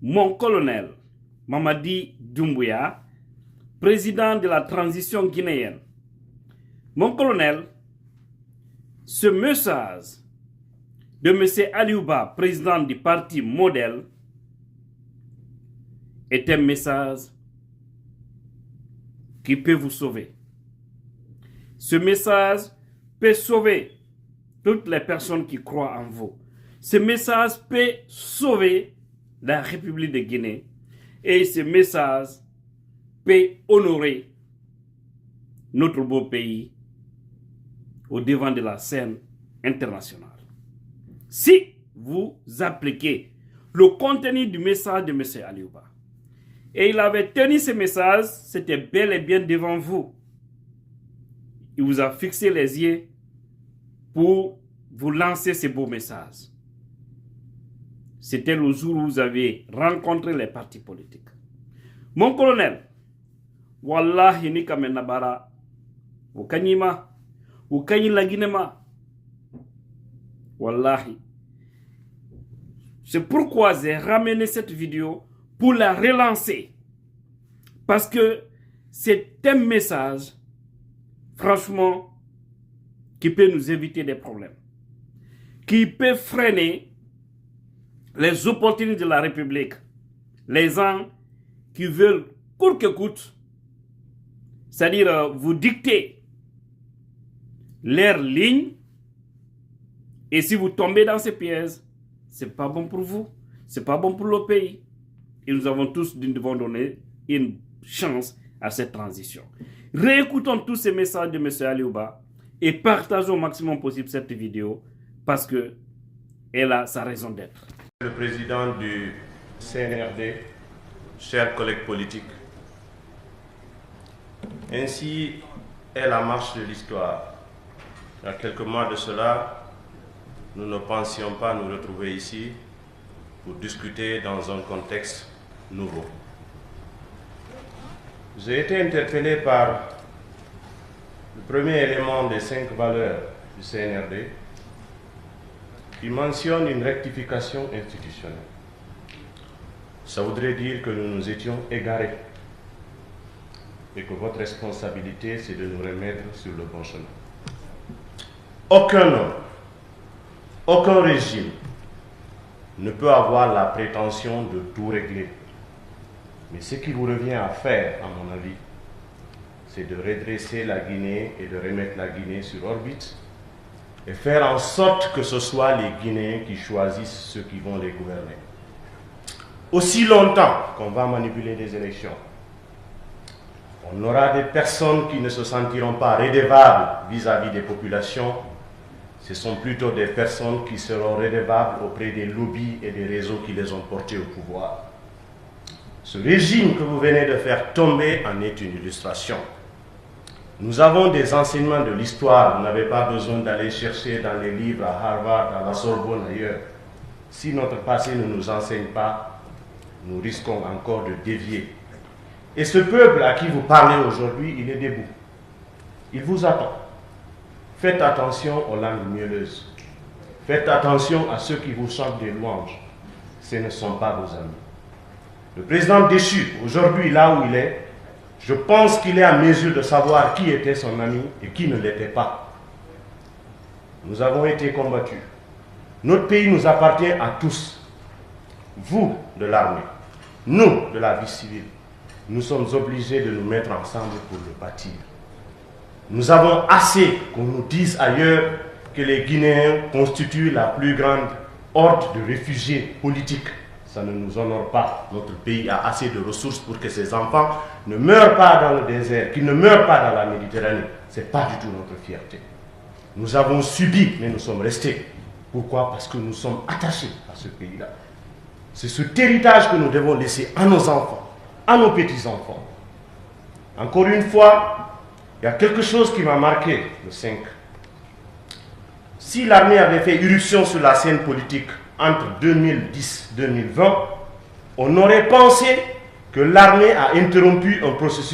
mon colonel Mamadi Doumbouya, président de la transition guinéenne. Mon colonel, ce message de M. Aliouba, président du parti Modèle, est un message qui peut vous sauver. Ce message peut sauver toutes les personnes qui croient en vous. Ce message peut sauver la République de Guinée et ce message peut honorer notre beau pays au devant de la scène internationale. Si vous appliquez le contenu du message de M. Aliouba, et il avait tenu ce message, c'était bel et bien devant vous. Il vous a fixé les yeux pour vous lancer ce beau message. C'était le jour où vous avez rencontré les partis politiques. Mon colonel, wallahi ni kamenabara, ukanyima, ukanyilaginema, wallahi. C'est pourquoi j'ai ramené cette vidéo pour la relancer. Parce que c'est un message, franchement, qui peut nous éviter des problèmes. Qui peut freiner les opportunités de la République. Les gens qui veulent, coûte que coûte, c'est-à-dire vous dicter leur ligne. Et si vous tombez dans ces pièges, c'est pas bon pour vous. C'est pas bon pour le pays. Et nous devons donner une chance à cette transition. Réécoutons tous ces messages de M. Aliouba et partageons au maximum possible cette vidéo parce qu'elle a sa raison d'être. Le président du CNRD, chers collègues politiques, ainsi est la marche de l'histoire. Il y a quelques mois de cela, nous ne pensions pas nous retrouver ici pour discuter dans un contexte nouveau. J'ai été interpellé par le premier élément des 5 valeurs du CNRD qui mentionne une rectification institutionnelle. Ça voudrait dire que nous nous étions égarés et que votre responsabilité, c'est de nous remettre sur le bon chemin. Aucun homme, aucun régime ne peut avoir la prétention de tout régler. Mais ce qui vous revient à faire, à mon avis, c'est de redresser la Guinée et de remettre la Guinée sur orbite et faire en sorte que ce soit les Guinéens qui choisissent ceux qui vont les gouverner. Aussi longtemps qu'on va manipuler des élections, on aura des personnes qui ne se sentiront pas redevables vis-à-vis des populations. Ce sont plutôt des personnes qui seront redevables auprès des lobbies et des réseaux qui les ont portés au pouvoir. Ce régime que vous venez de faire tomber en est une illustration. Nous avons des enseignements de l'histoire. Vous n'avez pas besoin d'aller chercher dans les livres à Harvard, à la Sorbonne, ailleurs. Si notre passé ne nous enseigne pas, nous risquons encore de dévier. Et ce peuple à qui vous parlez aujourd'hui, il est debout. Il vous attend. Faites attention aux langues mielleuses. Faites attention à ceux qui vous chantent des louanges. Ce ne sont pas vos amis. Le président déchu, aujourd'hui là où il est, je pense qu'il est en mesure de savoir qui était son ami et qui ne l'était pas. Nous avons été combattus. Notre pays nous appartient à tous. Vous de l'armée, nous de la vie civile, nous sommes obligés de nous mettre ensemble pour le bâtir. Nous avons assez qu'on nous dise ailleurs que les Guinéens constituent la plus grande horde de réfugiés politiques. Ça ne nous honore pas. Notre pays a assez de ressources pour que ses enfants ne meurent pas dans le désert, qu'ils ne meurent pas dans la Méditerranée. Ce n'est pas du tout notre fierté. Nous avons subi, mais nous sommes restés. Pourquoi? Parce que nous sommes attachés à ce pays-là. C'est cet héritage que nous devons laisser à nos enfants, à nos petits-enfants. Encore une fois, il y a quelque chose qui m'a marqué le 5. Si l'armée avait fait irruption sur la scène politique entre 2010 et 2020, on aurait pensé que l'armée a interrompu un processus